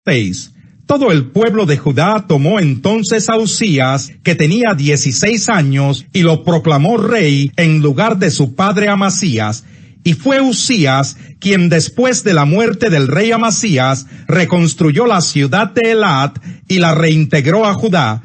6. Todo el pueblo de Judá tomó entonces a Uzías, que tenía 16 años, y lo proclamó rey en lugar de su padre Amasías. Y fue Uzías quien después de la muerte del rey Amasías reconstruyó la ciudad de Elat y la reintegró a Judá.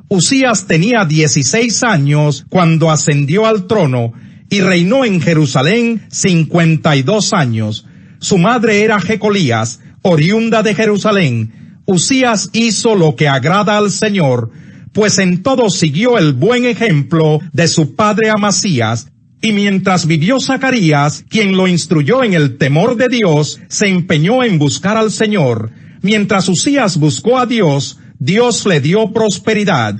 Uzías tenía 16 años cuando ascendió al trono y reinó en Jerusalén 52 años. Su madre era Jecolías, oriunda de Jerusalén. Uzías hizo lo que agrada al Señor, pues en todo siguió el buen ejemplo de su padre Amasías. Y mientras vivió Zacarías, quien lo instruyó en el temor de Dios, se empeñó en buscar al Señor. Mientras Uzías buscó a Dios, Dios le dio prosperidad.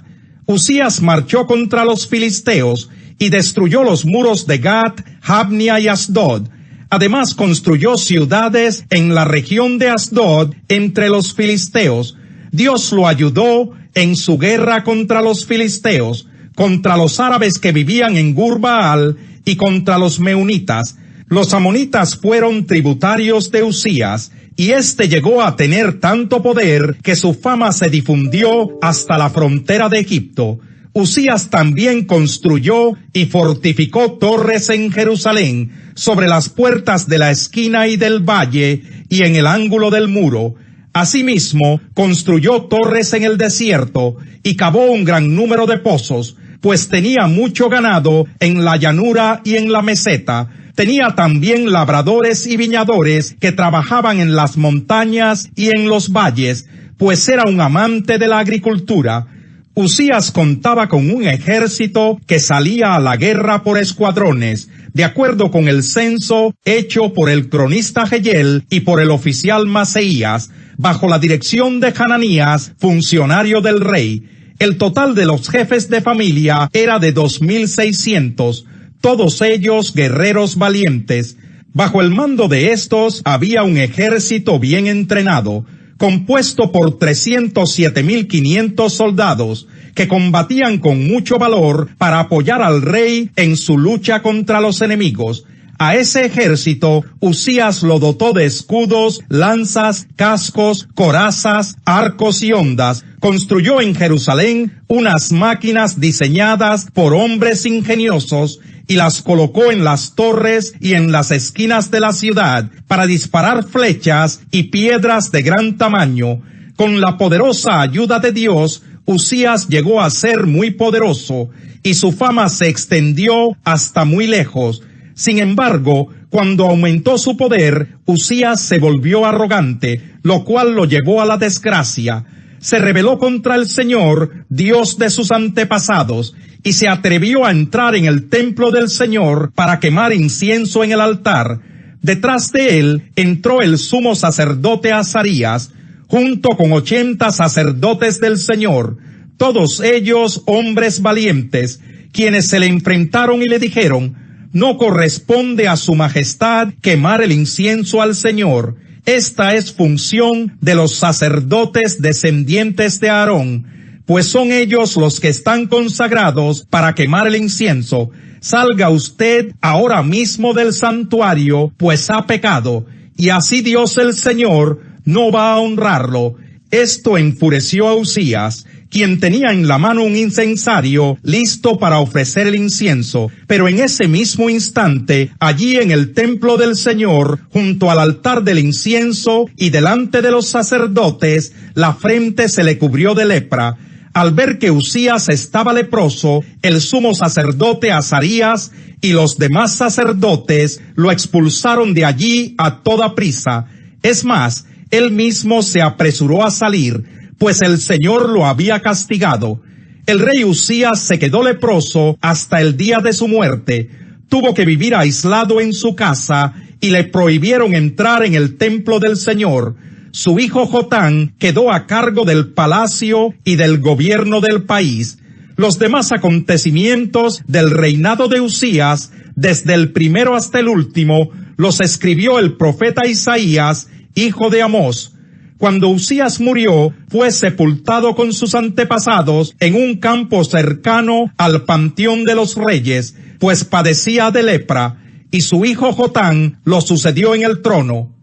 Uzías marchó contra los filisteos y destruyó los muros de Gat, Jabnia y Asdod. Además construyó ciudades en la región de Asdod entre los filisteos. Dios lo ayudó en su guerra contra los filisteos, contra los árabes que vivían en Gur-Baal y contra los meunitas. Los amonitas fueron tributarios de Uzías, y éste llegó a tener tanto poder que su fama se difundió hasta la frontera de Egipto. Uzías también construyó y fortificó torres en Jerusalén, sobre las puertas de la esquina y del valle, y en el ángulo del muro. Asimismo, construyó torres en el desierto, y cavó un gran número de pozos, pues tenía mucho ganado en la llanura y en la meseta. Tenía también labradores y viñadores que trabajaban en las montañas y en los valles, pues era un amante de la agricultura. Uzías contaba con un ejército que salía a la guerra por escuadrones, de acuerdo con el censo hecho por el cronista Jehiel y por el oficial Maseías, bajo la dirección de Hananías, funcionario del rey. El total de los jefes de familia era de 2,600, todos ellos guerreros valientes. Bajo el mando de estos había un ejército bien entrenado, compuesto por 307,500 soldados, que combatían con mucho valor para apoyar al rey en su lucha contra los enemigos. A ese ejército, Uzías lo dotó de escudos, lanzas, cascos, corazas, arcos y hondas. Construyó en Jerusalén unas máquinas diseñadas por hombres ingeniosos y las colocó en las torres y en las esquinas de la ciudad para disparar flechas y piedras de gran tamaño. Con la poderosa ayuda de Dios, Uzías llegó a ser muy poderoso y su fama se extendió hasta muy lejos. Sin embargo, cuando aumentó su poder, Uzías se volvió arrogante, lo cual lo llevó a la desgracia. Se rebeló contra el Señor, Dios de sus antepasados, y se atrevió a entrar en el templo del Señor para quemar incienso en el altar. Detrás de él entró el sumo sacerdote Azarías, junto con 80 sacerdotes del Señor, todos ellos hombres valientes, quienes se le enfrentaron y le dijeron: no corresponde a su majestad quemar el incienso al Señor. Esta es función de los sacerdotes descendientes de Aarón, pues son ellos los que están consagrados para quemar el incienso. Salga usted ahora mismo del santuario, pues ha pecado, y así Dios el Señor no va a honrarlo. Esto enfureció a Uzías, quien tenía en la mano un incensario listo para ofrecer el incienso. Pero en ese mismo instante, allí en el templo del Señor, junto al altar del incienso y delante de los sacerdotes, la frente se le cubrió de lepra. Al ver que Uzías estaba leproso, el sumo sacerdote Azarías y los demás sacerdotes lo expulsaron de allí a toda prisa. Es más, él mismo se apresuró a salir, pues el Señor lo había castigado. El rey Uzías se quedó leproso hasta el día de su muerte. Tuvo que vivir aislado en su casa y le prohibieron entrar en el templo del Señor. Su hijo Jotán quedó a cargo del palacio y del gobierno del país. Los demás acontecimientos del reinado de Uzías, desde el primero hasta el último, los escribió el profeta Isaías, hijo de Amós. Cuando Uzías murió, fue sepultado con sus antepasados en un campo cercano al panteón de los reyes, pues padecía de lepra, y su hijo Jotán lo sucedió en el trono.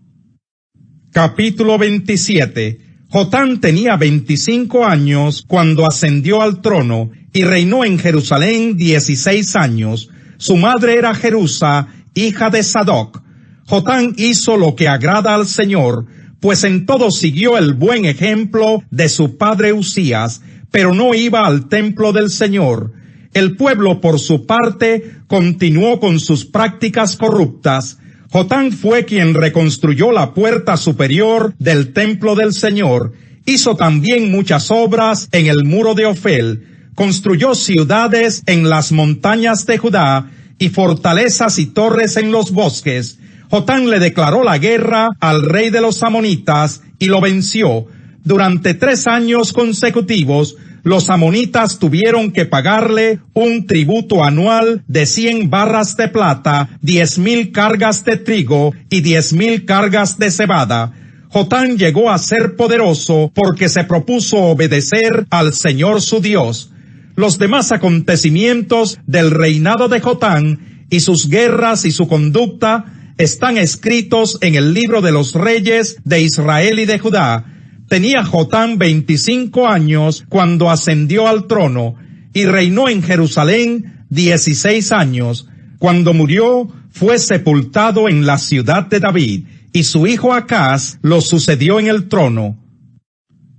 Capítulo 27. Jotán tenía 25 años cuando ascendió al trono y reinó en Jerusalén 16 años. Su madre era Jerusa, hija de Sadoc. Jotán hizo lo que agrada al Señor, pues en todo siguió el buen ejemplo de su padre Usías, pero no iba al templo del Señor. El pueblo, por su parte, continuó con sus prácticas corruptas. Jotán fue quien reconstruyó la puerta superior del templo del Señor. Hizo también muchas obras en el muro de Ofel. Construyó ciudades en las montañas de Judá y fortalezas y torres en los bosques. Jotán le declaró la guerra al rey de los amonitas y lo venció. Durante 3 años consecutivos, los amonitas tuvieron que pagarle un tributo anual de 100 barras de plata, 10,000 cargas de trigo y 10,000 cargas de cebada. Jotán llegó a ser poderoso porque se propuso obedecer al Señor su Dios. Los demás acontecimientos del reinado de Jotán y sus guerras y su conducta están escritos en el libro de los reyes de Israel y de Judá. Tenía Jotán 25 años cuando ascendió al trono y reinó en Jerusalén 16 años. Cuando murió, fue sepultado en la ciudad de David, y su hijo Acaz lo sucedió en el trono.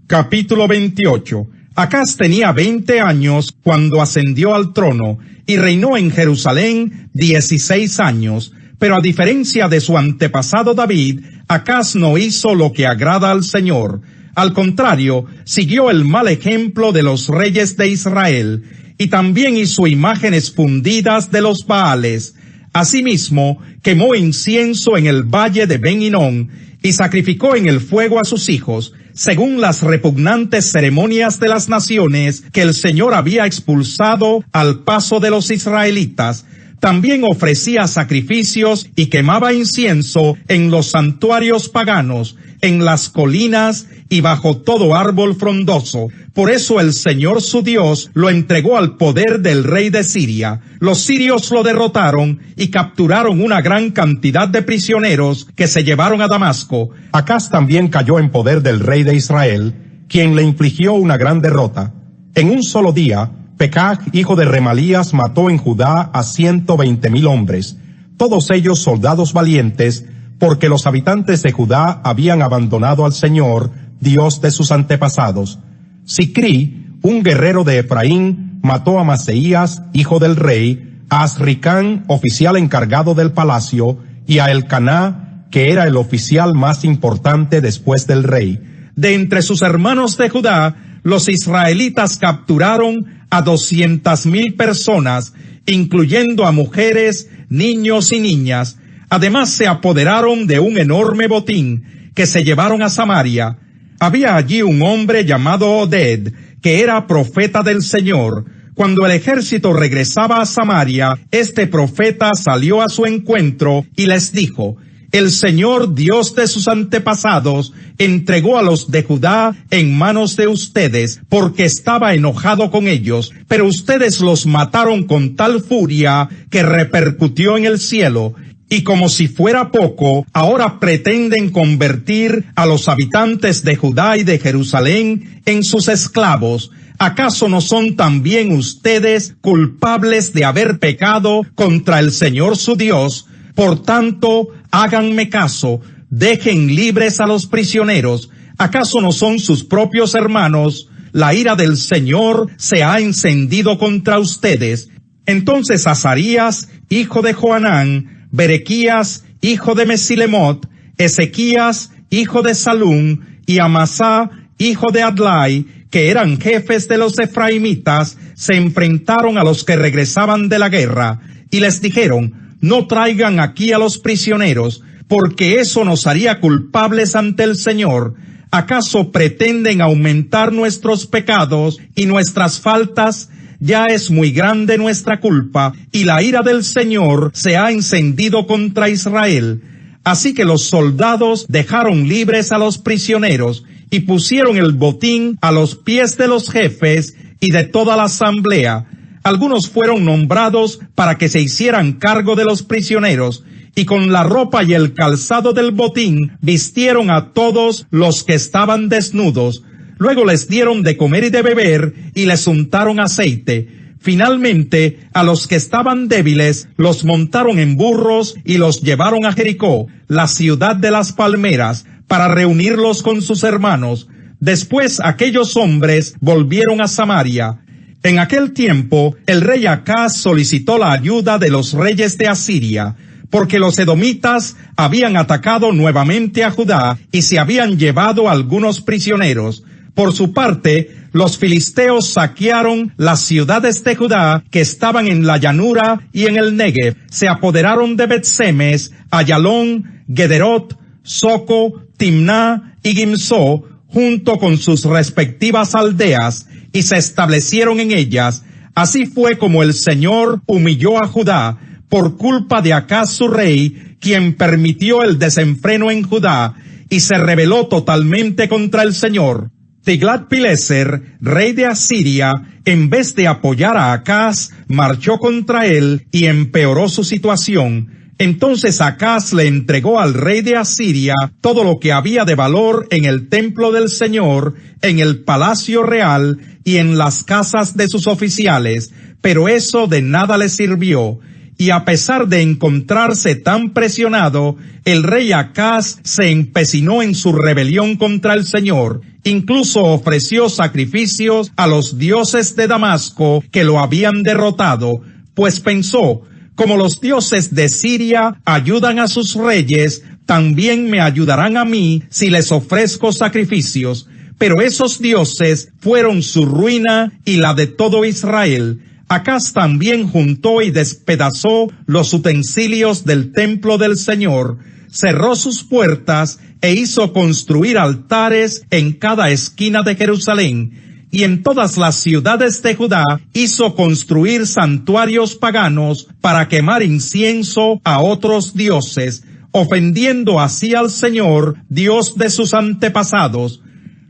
Capítulo 28. Acaz tenía 20 años cuando ascendió al trono y reinó en Jerusalén 16 años. Pero a diferencia de su antepasado David, Acaz no hizo lo que agrada al Señor. Al contrario, siguió el mal ejemplo de los reyes de Israel, y también hizo imágenes fundidas de los Baales. Asimismo, quemó incienso en el valle de Ben Hinnom, y sacrificó en el fuego a sus hijos, según las repugnantes ceremonias de las naciones que el Señor había expulsado al paso de los israelitas. También ofrecía sacrificios y quemaba incienso en los santuarios paganos, en las colinas y bajo todo árbol frondoso. Por eso el Señor su Dios lo entregó al poder del rey de Siria. Los sirios lo derrotaron y capturaron una gran cantidad de prisioneros que se llevaron a Damasco. Acaz también cayó en poder del rey de Israel, quien le infligió una gran derrota. En un solo día, Pekah, hijo de Remalías, mató en Judá a 120,000 hombres, todos ellos soldados valientes, porque los habitantes de Judá habían abandonado al Señor, Dios de sus antepasados. Sicrí, un guerrero de Efraín, mató a Maseías, hijo del rey, a Azricán, oficial encargado del palacio, y a Elcaná, que era el oficial más importante después del rey. De entre sus hermanos de Judá, los israelitas capturaron a 200,000 personas, incluyendo a mujeres, niños y niñas. Además se apoderaron de un enorme botín que se llevaron a Samaria. Había allí un hombre llamado Oded, que era profeta del Señor. Cuando el ejército regresaba a Samaria, este profeta salió a su encuentro y les dijo: el Señor, Dios de sus antepasados, entregó a los de Judá en manos de ustedes, porque estaba enojado con ellos, pero ustedes los mataron con tal furia que repercutió en el cielo. Y como si fuera poco, ahora pretenden convertir a los habitantes de Judá y de Jerusalén en sus esclavos. ¿Acaso no son también ustedes culpables de haber pecado contra el Señor su Dios? Por tanto, háganme caso, dejen libres a los prisioneros. ¿Acaso no son sus propios hermanos? La ira del Señor se ha encendido contra ustedes. Entonces Azarías, hijo de Joanán, Berequías, hijo de Mesilemot, Ezequías, hijo de Salum, y Amasá, hijo de Adlai, que eran jefes de los efraimitas, se enfrentaron a los que regresaban de la guerra, y les dijeron: no traigan aquí a los prisioneros, porque eso nos haría culpables ante el Señor. ¿Acaso pretenden aumentar nuestros pecados y nuestras faltas? Ya es muy grande nuestra culpa, y la ira del Señor se ha encendido contra Israel. Así que los soldados dejaron libres a los prisioneros, y pusieron el botín a los pies de los jefes y de toda la asamblea. Algunos fueron nombrados para que se hicieran cargo de los prisioneros, y con la ropa y el calzado del botín vistieron a todos los que estaban desnudos. Luego les dieron de comer y de beber, y les untaron aceite. Finalmente, a los que estaban débiles, los montaron en burros y los llevaron a Jericó, la ciudad de las palmeras, para reunirlos con sus hermanos. Después aquellos hombres volvieron a Samaria. En aquel tiempo, el rey Acaz solicitó la ayuda de los reyes de Asiria, porque los edomitas habían atacado nuevamente a Judá y se habían llevado algunos prisioneros. Por su parte, los filisteos saquearon las ciudades de Judá que estaban en la llanura y en el Negev. Se apoderaron de Bet-Semes, Ayalón, Gederot, Soco, Timná y Gimzo, junto con sus respectivas aldeas, y se establecieron en ellas. Así fue como el Señor humilló a Judá, por culpa de Acaz su rey, quien permitió el desenfreno en Judá, y se rebeló totalmente contra el Señor. Tiglat-Pileser, rey de Asiria, en vez de apoyar a Acaz, marchó contra él y empeoró su situación. Entonces Acaz le entregó al rey de Asiria todo lo que había de valor en el templo del Señor, en el palacio real y en las casas de sus oficiales, pero eso de nada le sirvió. Y a pesar de encontrarse tan presionado, el rey Acaz se empecinó en su rebelión contra el Señor. Incluso ofreció sacrificios a los dioses de Damasco que lo habían derrotado, pues pensó: como los dioses de Siria ayudan a sus reyes, también me ayudarán a mí si les ofrezco sacrificios. Pero esos dioses fueron su ruina y la de todo Israel. Acaz también juntó y despedazó los utensilios del templo del Señor, cerró sus puertas e hizo construir altares en cada esquina de Jerusalén, y en todas las ciudades de Judá hizo construir santuarios paganos para quemar incienso a otros dioses, ofendiendo así al Señor, Dios de sus antepasados.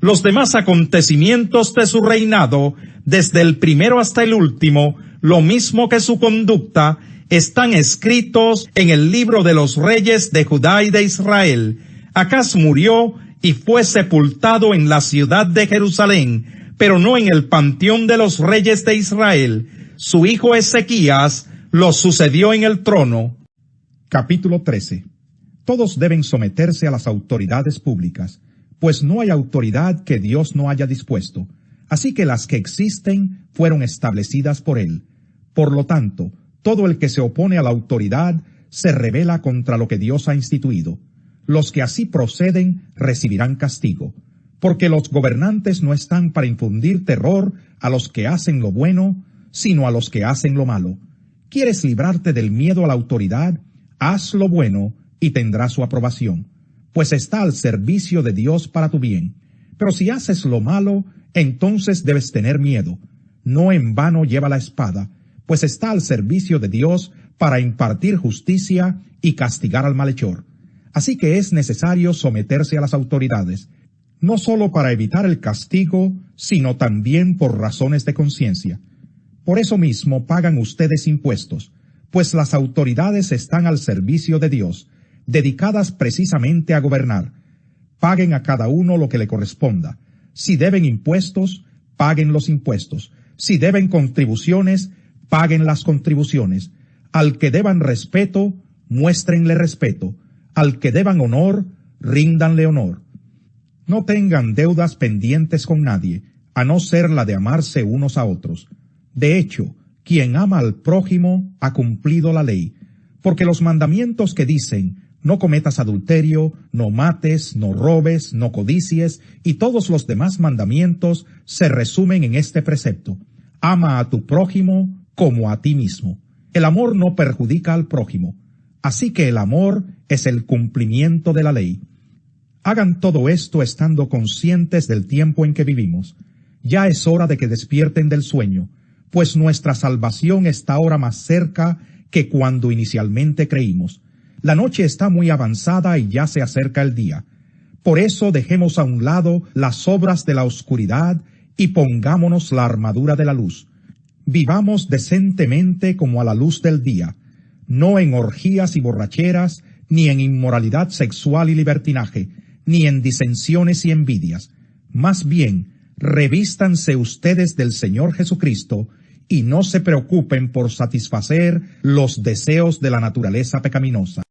Los demás acontecimientos de su reinado, desde el primero hasta el último, lo mismo que su conducta, están escritos en el libro de los reyes de Judá y de Israel. Acaz murió y fue sepultado en la ciudad de Jerusalén, pero no en el panteón de los reyes de Israel. Su hijo Ezequías lo sucedió en el trono. Capítulo 13. Todos deben someterse a las autoridades públicas, pues no hay autoridad que Dios no haya dispuesto, así que las que existen fueron establecidas por Él. Por lo tanto, todo el que se opone a la autoridad se rebela contra lo que Dios ha instituido. Los que así proceden recibirán castigo, porque los gobernantes no están para infundir terror a los que hacen lo bueno, sino a los que hacen lo malo. ¿Quieres librarte del miedo a la autoridad? Haz lo bueno y tendrás su aprobación, pues está al servicio de Dios para tu bien. Pero si haces lo malo, entonces debes tener miedo. No en vano lleva la espada, pues está al servicio de Dios para impartir justicia y castigar al malhechor. Así que es necesario someterse a las autoridades, no solo para evitar el castigo, sino también por razones de conciencia. Por eso mismo pagan ustedes impuestos, pues las autoridades están al servicio de Dios, dedicadas precisamente a gobernar. Paguen a cada uno lo que le corresponda. Si deben impuestos, paguen los impuestos. Si deben contribuciones, paguen las contribuciones. Al que deban respeto, muéstrenle respeto. Al que deban honor, ríndanle honor. No tengan deudas pendientes con nadie, a no ser la de amarse unos a otros. De hecho, quien ama al prójimo ha cumplido la ley, porque los mandamientos que dicen: no cometas adulterio, no mates, no robes, no codicies, y todos los demás mandamientos se resumen en este precepto: ama a tu prójimo como a ti mismo. El amor no perjudica al prójimo, así que el amor es el cumplimiento de la ley. Hagan todo esto estando conscientes del tiempo en que vivimos. Ya es hora de que despierten del sueño, pues nuestra salvación está ahora más cerca que cuando inicialmente creímos. La noche está muy avanzada y ya se acerca el día. Por eso dejemos a un lado las obras de la oscuridad y pongámonos la armadura de la luz. Vivamos decentemente como a la luz del día. no en orgías y borracheras, ni en inmoralidad sexual y libertinaje, ni en disensiones y envidias. Más bien, revístanse ustedes del Señor Jesucristo, y no se preocupen por satisfacer los deseos de la naturaleza pecaminosa.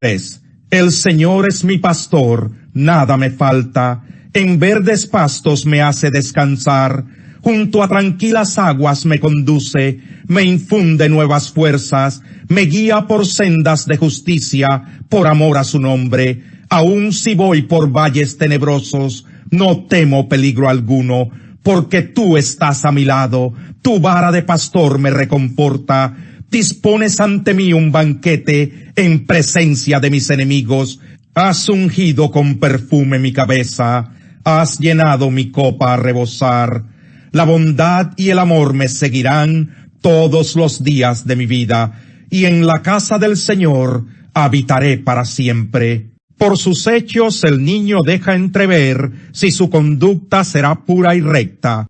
El Señor es mi pastor, nada me falta. En verdes pastos me hace descansar. Junto a tranquilas aguas me conduce, me infunde nuevas fuerzas, me guía por sendas de justicia, por amor a su nombre. Aun si voy por valles tenebrosos, no temo peligro alguno, porque tú estás a mi lado, tu vara de pastor me reconforta. Dispones ante mí un banquete en presencia de mis enemigos. Has ungido con perfume mi cabeza, has llenado mi copa a rebosar. La bondad y el amor me seguirán todos los días de mi vida, y en la casa del Señor habitaré para siempre. Por sus hechos el niño deja entrever si su conducta será pura y recta.